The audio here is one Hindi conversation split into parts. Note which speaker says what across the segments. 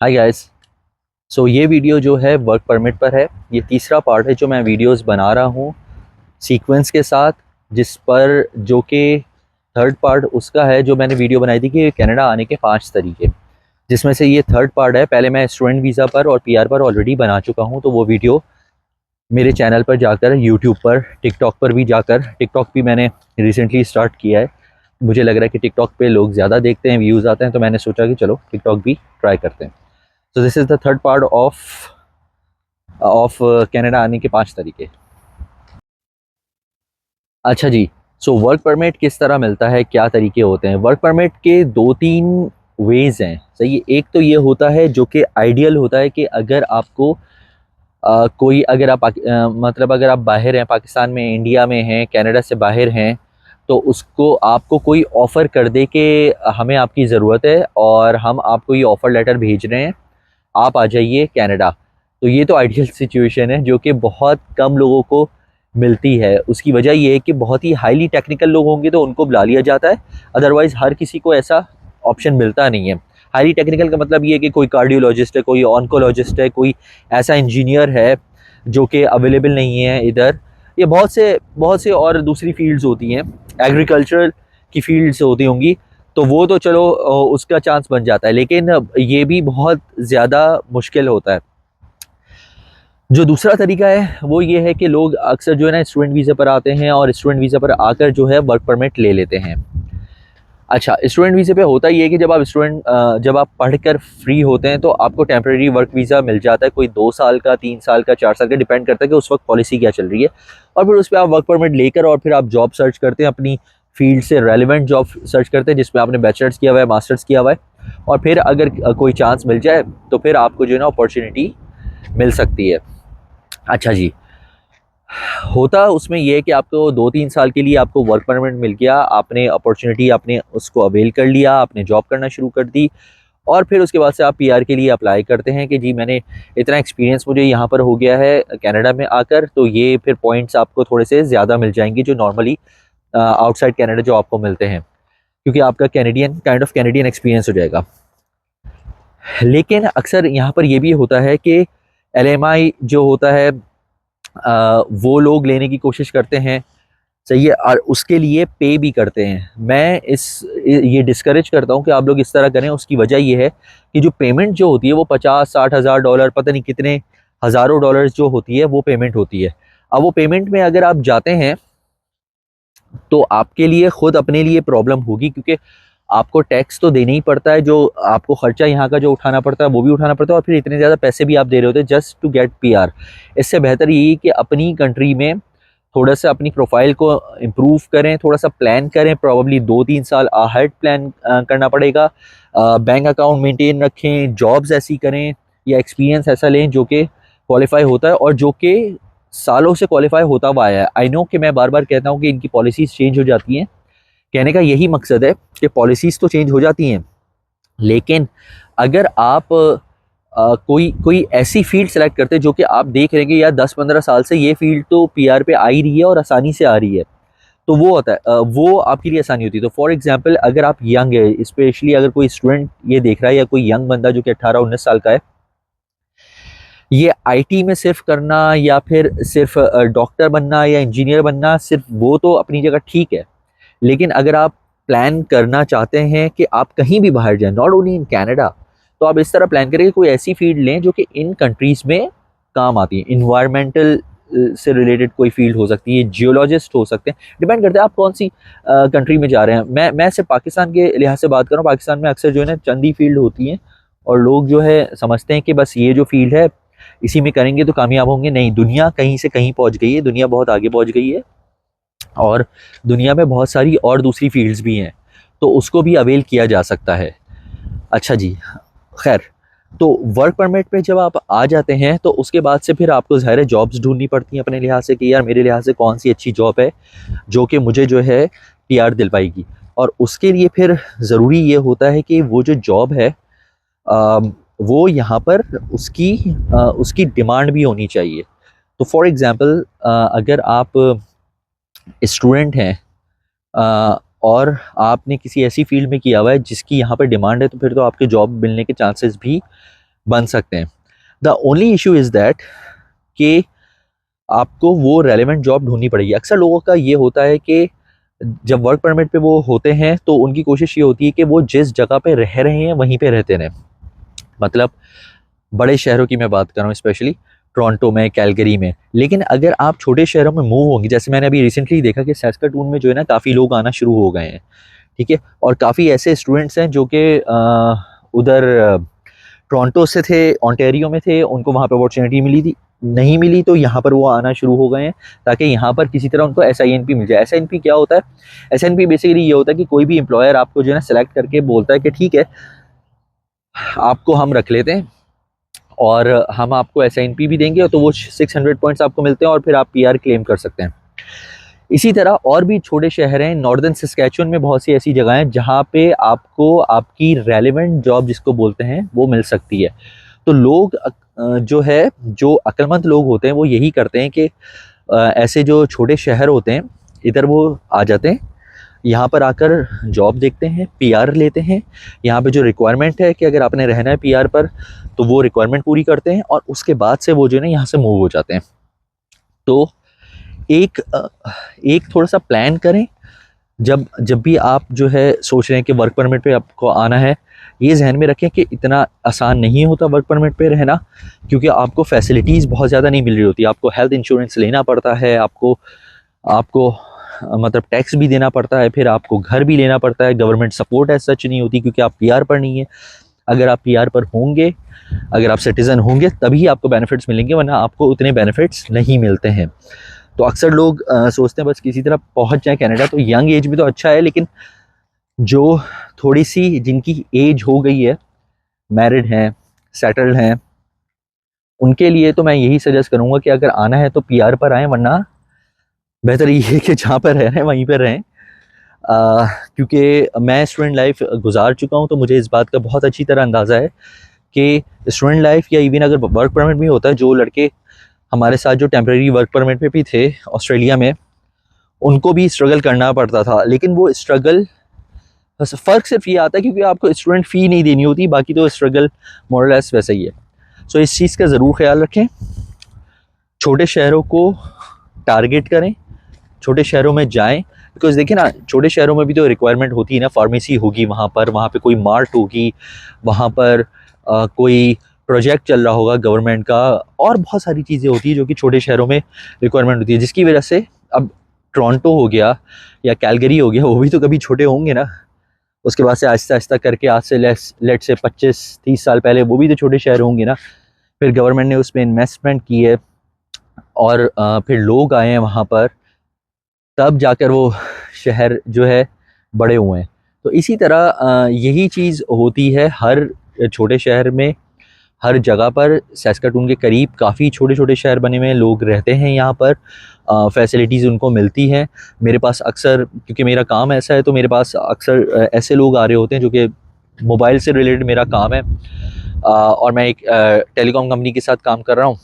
Speaker 1: Hi guys. सो ये वीडियो जो है वर्क परमिट पर है। ये तीसरा पार्ट है जो मैं वीडियोस बना रहा हूँ सीक्वेंस के साथ, जिस पर जो कि थर्ड पार्ट उसका है जो मैंने वीडियो बनाई थी कि कनाडा आने के 5 तरीके, जिसमें से ये थर्ड पार्ट है। पहले मैं स्टूडेंट वीज़ा पर और पीआर पर ऑलरेडी बना चुका हूँ, तो वो वीडियो मेरे चैनल पर जाकर, यूट्यूब पर, टिकटॉक पर भी जाकर, टिकटॉक भी मैंने रिसेंटली स्टार्ट किया है। मुझे लग रहा है कि टिकटॉक पे लोग ज़्यादा देखते हैं, व्यूज़ आते हैं, तो मैंने सोचा कि चलो टिकटॉक भी ट्राई करते हैं। So this is the third part of Canada आने के 5 तरीके। अच्छा जी। सो वर्क परमिट किस तरह मिलता है, क्या तरीके होते हैं? वर्क परमिट के 2-3 वेज हैं, सही है। एक तो ये होता है जो कि आइडियल होता है कि अगर आपको कोई, अगर आप मतलब अगर आप बाहर हैं, पाकिस्तान में, इंडिया में हैं, कनाडा से बाहर हैं, तो उसको आपको कोई ऑफ़र कर दे कि हमें आपकी ज़रूरत है और हम आपको ये ऑफ़र लेटर भेज रहे हैं, आप आ जाइए कनाडा। तो ये तो आइडियल सिचुएशन है जो कि बहुत कम लोगों को मिलती है। उसकी वजह ये है कि बहुत ही हाईली टेक्निकल लोग होंगे तो उनको बुला लिया जाता है, अदरवाइज़ हर किसी को ऐसा ऑप्शन मिलता नहीं है। हाईली टेक्निकल का मतलब ये है कि कोई कार्डियोलॉजिस्ट है, कोई ऑन्कोलॉजिस्ट है, कोई ऐसा इंजीनियर है जो कि अवेलेबल नहीं है इधर। ये बहुत से और दूसरी फ़ील्ड्स होती हैं, एग्रीकल्चरल की फ़ील्ड्स होती होंगी, तो वो तो चलो उसका चांस बन जाता है, लेकिन ये भी बहुत ज़्यादा मुश्किल होता है। जो दूसरा तरीका है वो ये है कि लोग अक्सर जो है ना स्टूडेंट वीज़ा पर आते हैं और स्टूडेंट वीज़ा पर आकर जो है वर्क परमिट ले लेते हैं। अच्छा, स्टूडेंट वीज़े पे होता ये है कि जब आप पढ़कर फ्री होते हैं तो आपको टेम्परेरी वर्क वीज़ा मिल जाता है, कोई 2 साल का, 3 साल का, 4 साल का, डिपेंड करता है कि उस वक्त पॉलिसी क्या चल रही है। और फिर उस पे आप वर्क परमिट लेकर और फिर आप जॉब सर्च करते हैं, अपनी फील्ड से रेलिवेंट जॉब सर्च करते हैं जिसमें आपने बैचलर्स किया हुआ है, मास्टर्स किया हुआ है, और फिर अगर कोई चांस मिल जाए तो फिर आपको जो है ना अपॉर्चुनिटी मिल सकती है। अच्छा जी। होता उसमें ये है कि आपको 2-3 साल के लिए आपको वर्क परमिट मिल गया, आपने अपॉर्चुनिटी, आपने उसको अवेल कर लिया, आपने जॉब करना शुरू कर दी, और फिर उसके बाद से आप पीआर के लिए अप्लाई करते हैं कि जी मैंने इतना एक्सपीरियंस मुझे यहाँ पर हो गया है कनाडा में आकर, तो ये फिर पॉइंट्स आपको थोड़े से ज़्यादा मिल जाएंगे जो नॉर्मली आउटसाइड कनाडा जो आपको मिलते हैं, क्योंकि आपका कैनेडियन एक्सपीरियंस हो जाएगा। लेकिन अक्सर यहाँ पर ये भी होता है कि एलएमआई जो होता है, वो लोग लेने की कोशिश करते हैं, सही है, और उसके लिए पे भी करते हैं। मैं ये डिस्करेज करता हूँ कि आप लोग इस तरह करें। उसकी वजह ये है कि जो पेमेंट जो होती है वो 50-60 हज़ार डॉलर, पता नहीं कितने हज़ारों डॉलर्स जो होती है वो पेमेंट होती है। अब वो पेमेंट में अगर आप जाते हैं तो आपके लिए खुद अपने लिए प्रॉब्लम होगी, क्योंकि आपको टैक्स तो देना ही पड़ता है, जो आपको खर्चा यहाँ का जो उठाना पड़ता है वो भी उठाना पड़ता है, और फिर इतने ज़्यादा पैसे भी आप दे रहे होते हैं जस्ट टू गेट पीआर। इससे बेहतर यही कि अपनी कंट्री में थोड़ा सा अपनी प्रोफाइल को इम्प्रूव करें, थोड़ा सा प्लान करें, प्रॉब्ली 2-3 साल अहेड प्लान करना पड़ेगा। बैंक अकाउंट मेंटेन रखें, जॉब्स ऐसी करें या एक्सपीरियंस ऐसा लें जो कि क्वालिफाई होता है और जो कि सालों से क्वालिफाई होता हुआ आया है। आई नो कि मैं बार बार कहता हूँ कि इनकी पॉलिसीज़ चेंज हो जाती हैं, कहने का यही मकसद है कि पॉलिसीज़ तो चेंज हो जाती हैं, लेकिन अगर आप कोई कोई ऐसी फील्ड सेलेक्ट करते हैं जो कि आप देख रहे हैं कि यार 10-15 साल से ये फील्ड तो पीआर पे आ ही रही है और आसानी से आ रही है, तो वो होता है, वो आपके लिए आसानी होती है। तो फॉर एग्जांपल अगर आप यंग है, स्पेशली अगर कोई स्टूडेंट ये देख रहा है या कोई यंग बंदा जो कि 18-19 साल का है, ये आईटी में सिर्फ करना या फिर सिर्फ डॉक्टर बनना या इंजीनियर बनना, सिर्फ वो तो अपनी जगह ठीक है, लेकिन अगर आप प्लान करना चाहते हैं कि आप कहीं भी बाहर जाएं, नॉट ओनली इन कनाडा, तो आप इस तरह प्लान करें कि कोई ऐसी फील्ड लें जो कि इन कंट्रीज़ में काम आती है। इन्वायरमेंटल से रिलेटेड कोई फील्ड हो सकती है, जियोलॉजिस्ट हो सकते हैं, डिपेंड करता है आप कौन सी कंट्री में जा रहे हैं। मैं सिर्फ पाकिस्तान के लिहाज से बात कर रहा हूँ। पाकिस्तान में अक्सर जो है ना चंद ही फील्ड होती हैं, और लोग जो है समझते हैं कि बस ये जो फील्ड है इसी में करेंगे तो कामयाब होंगे। नहीं, दुनिया कहीं से कहीं पहुंच गई है, दुनिया बहुत आगे पहुंच गई है, और दुनिया में बहुत सारी और दूसरी फील्ड्स भी हैं, तो उसको भी अवेल किया जा सकता है। अच्छा जी, खैर, तो वर्क परमिट पे जब आप आ जाते हैं तो उसके बाद से फिर आपको ज़ाहिर है जॉब्स ढूंढनी पड़ती हैं अपने लिहाज से कि यार मेरे लिहाज से कौन सी अच्छी जॉब है जो कि मुझे जो है पीआर दिल पाएगी। और उसके लिए फिर ज़रूरी ये होता है कि वो जो जॉब है, वो यहाँ पर उसकी डिमांड भी होनी चाहिए। तो फॉर एग्ज़ाम्पल अगर आप स्टूडेंट हैं और आपने किसी ऐसी फील्ड में किया हुआ है जिसकी यहाँ पर डिमांड है, तो फिर तो आपके जॉब मिलने के चांसेस भी बन सकते हैं। The only issue is that कि आपको वो रेलेवेंट जॉब ढूंढनी पड़ेगी। अक्सर लोगों का ये होता है कि जब वर्क परमिट पे वो होते हैं तो उनकी कोशिश ये होती है कि वो जिस जगह पे रह रहे हैं वहीं पे रहते रहें। मतलब बड़े शहरों की मैं बात कर रहा हूँ, स्पेशली टोरंटो में, कैलगरी में। लेकिन अगर आप छोटे शहरों में मूव होंगे, जैसे मैंने अभी रिसेंटली देखा कि सैस्काटून में जो है ना काफ़ी लोग आना शुरू हो गए हैं, ठीक है। और काफ़ी ऐसे स्टूडेंट्स हैं जो कि उधर टोरंटो से थे, ओंटारियो में थे, उनको वहाँ पे अपॉर्चुनिटी मिली थी, नहीं मिली तो यहाँ पर वो आना शुरू हो गए हैं ताकि यहाँ पर किसी तरह उनको SINP मिल जाए। SINP क्या होता है? SINP बेसिकली ये होता है कि कोई भी एम्प्लॉयर आपको जो है ना सेलेक्ट करके बोलता है कि ठीक है, आपको हम रख लेते हैं और हम आपको SINP भी देंगे, तो वो 600 पॉइंट्स आपको मिलते हैं और फिर आप PR क्लेम कर सकते हैं। इसी तरह और भी छोटे शहर हैं, नॉर्दर्न सस्कैचुअन में बहुत सी ऐसी जगह हैं जहाँ पे आपको आपकी रेलेवेंट जॉब जिसको बोलते हैं वो मिल सकती है। तो लोग जो है, जो अक्लमंद लोग होते हैं वो यही करते हैं कि ऐसे जो छोटे शहर होते हैं इधर वो आ जाते हैं, यहाँ पर आकर जॉब देखते हैं, PR लेते हैं। यहाँ पे जो रिक्वायरमेंट है कि अगर आपने रहना है PR पर तो वो रिक्वायरमेंट पूरी करते हैं और उसके बाद से वो जो है ना यहाँ से मूव हो जाते हैं। तो एक थोड़ा-सा प्लान करें, जब जब भी आप जो है सोच रहे हैं कि वर्क परमिट पे आपको आना है, ये ज़हन में रखें कि इतना आसान नहीं होता वर्क परमिट पे रहना, क्योंकि आपको फैसिलिटीज़ बहुत ज़्यादा नहीं मिल रही होती। आपको हेल्थ इंश्योरेंस लेना पड़ता है, आपको आपको मतलब टैक्स भी देना पड़ता है, फिर आपको घर भी लेना पड़ता है। गवर्नमेंट सपोर्ट एज़ सच नहीं होती क्योंकि आप PR पर नहीं हैं। अगर आप PR पर होंगे, अगर आप सिटीज़न होंगे तभी आपको बेनिफिट्स मिलेंगे, वरना आपको उतने बेनिफिट्स नहीं मिलते हैं। तो अक्सर लोग सोचते हैं बस किसी तरह पहुंच जाए कनाडा, तो यंग एज में तो अच्छा है, लेकिन जो थोड़ी सी जिनकी एज हो गई है, मैरिड हैं, सेटल्ड हैं, उनके लिए तो मैं यही सजेस्ट करूंगा कि अगर आना है तो PR पर आएँ, वरना बेहतर ये है कि जहाँ पर रह रहे हैं वहीं पर रहें। क्योंकि मैं स्टूडेंट लाइफ गुजार चुका हूँ तो मुझे इस बात का बहुत अच्छी तरह अंदाज़ा है कि स्टूडेंट लाइफ या इवन अगर वर्क परमिट भी होता है, जो लड़के हमारे साथ जो टेम्परेरी वर्क परमिट पे भी थे ऑस्ट्रेलिया में, उनको भी स्ट्रगल करना पड़ता था। लेकिन वो स्ट्रगल, बस फ़र्क सिर्फ ये आता है क्योंकि आपको स्टूडेंट फ़ी नहीं देनी होती, बाकी तो स्ट्रगल मोरलेस वैसा ही है। सो इस चीज़ का ज़रूर ख्याल रखें। छोटे शहरों को टारगेट करें, छोटे शहरों में जाएं, बिकॉज देखिए ना, छोटे शहरों में भी तो रिक्वायरमेंट होती है ना, फार्मेसी होगी वहाँ पे कोई मार्ट होगी, वहाँ पर कोई प्रोजेक्ट चल रहा होगा गवर्नमेंट का, और बहुत सारी चीज़ें होती है जो कि छोटे शहरों में रिक्वायरमेंट होती है, जिसकी वजह से अब टोरंटो हो गया या कैलगरी हो गया, वो भी तो कभी छोटे होंगे ना। उसके बाद से आहिस्ता आहिस्ता करके आज से लेट से 25-30 साल पहले वो भी तो छोटे शहर होंगे ना। फिर गवर्नमेंट ने उसमें इन्वेस्टमेंट की है और फिर लोग आए हैं वहाँ पर, तब जाकर वो शहर जो है बड़े हुए हैं। तो इसी तरह यही चीज़ होती है हर छोटे शहर में, हर जगह पर। सैस्काटून के करीब काफ़ी छोटे-छोटे शहर बने हुए हैं, लोग रहते हैं यहाँ पर, फैसिलिटीज़ उनको मिलती हैं। मेरे पास अक्सर, क्योंकि मेरा काम ऐसा है, तो मेरे पास अक्सर ऐसे लोग आ रहे होते हैं जो कि मोबाइल से रिलेटेड मेरा काम है, और मैं एक टेलीकॉम कंपनी के साथ काम कर रहा हूँ।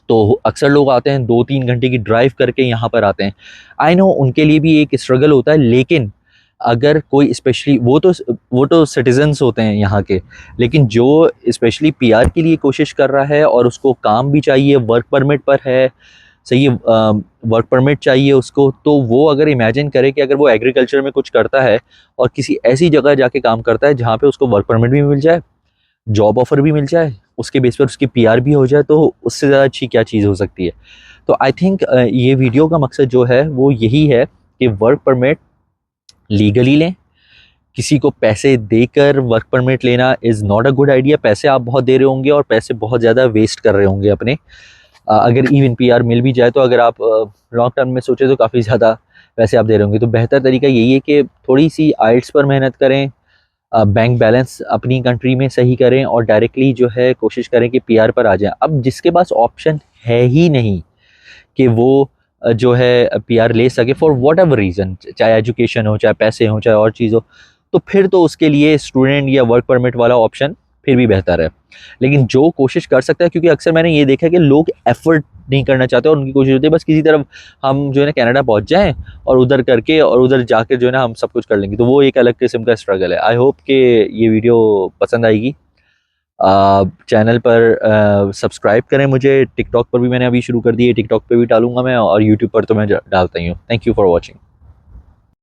Speaker 1: तो अक्सर लोग आते हैं 2-3 घंटे की ड्राइव करके यहाँ पर आते हैं। आई नो उनके लिए भी एक स्ट्रगल होता है, लेकिन अगर कोई स्पेशली वो तो सिटीजन्स होते हैं यहाँ के, लेकिन जो स्पेशली PR के लिए कोशिश कर रहा है और उसको काम भी चाहिए, वर्क परमिट पर है, सही है, वर्क परमिट चाहिए उसको, तो वो अगर इमेजिन करे कि अगर वो एग्रीकल्चर में कुछ करता है और किसी ऐसी जगह जाके काम करता है जहाँ पे उसको वर्क परमिट भी मिल जाए, जॉब ऑफर भी मिल जाए, उसके बेस पर उसकी PR भी हो जाए, तो उससे ज़्यादा अच्छी क्या चीज़ हो सकती है। तो आई थिंक ये वीडियो का मकसद जो है वो यही है कि वर्क परमिट लीगली लें। किसी को पैसे देकर वर्क परमिट लेना is not a good idea. पैसे आप बहुत दे रहे होंगे और पैसे बहुत ज़्यादा वेस्ट कर रहे होंगे अपने। अगर इवन PR मिल भी जाए तो अगर आप लॉन्ग टर्म में सोचें तो काफ़ी ज़्यादा पैसे आप दे रहे होंगे। तो बेहतर तरीका यही है कि थोड़ी सी आइल्स पर मेहनत करें, बैंक बैलेंस अपनी कंट्री में सही करें और डायरेक्टली जो है कोशिश करें कि PR पर आ जाएं। अब जिसके पास ऑप्शन है ही नहीं कि वो जो है PR ले सके फॉर वॉट एवर रीज़न, चाहे एजुकेशन हो, चाहे पैसे हों, चाहे और चीज़ हो, तो फिर तो उसके लिए स्टूडेंट या वर्क परमिट वाला ऑप्शन फिर भी बेहतर है। लेकिन जो कोशिश कर सकता है, क्योंकि अक्सर मैंने ये देखा है कि लोग एफर्ट नहीं करना चाहते और उनकी कोशिश होती है बस किसी तरफ हम जो है ना कनाडा पहुंच जाएं और उधर करके और उधर जाकर जो है ना हम सब कुछ कर लेंगे, तो वो एक अलग किस्म का स्ट्रगल है। आई होप कि ये वीडियो पसंद आएगी। चैनल पर सब्सक्राइब करें मुझे। टिकटॉक पर भी मैंने अभी शुरू कर दी है, टिकटॉक पे भी डालूंगा मैं, और यूट्यूब पर तो मैं डालता ही हूँ। Thank you for watching.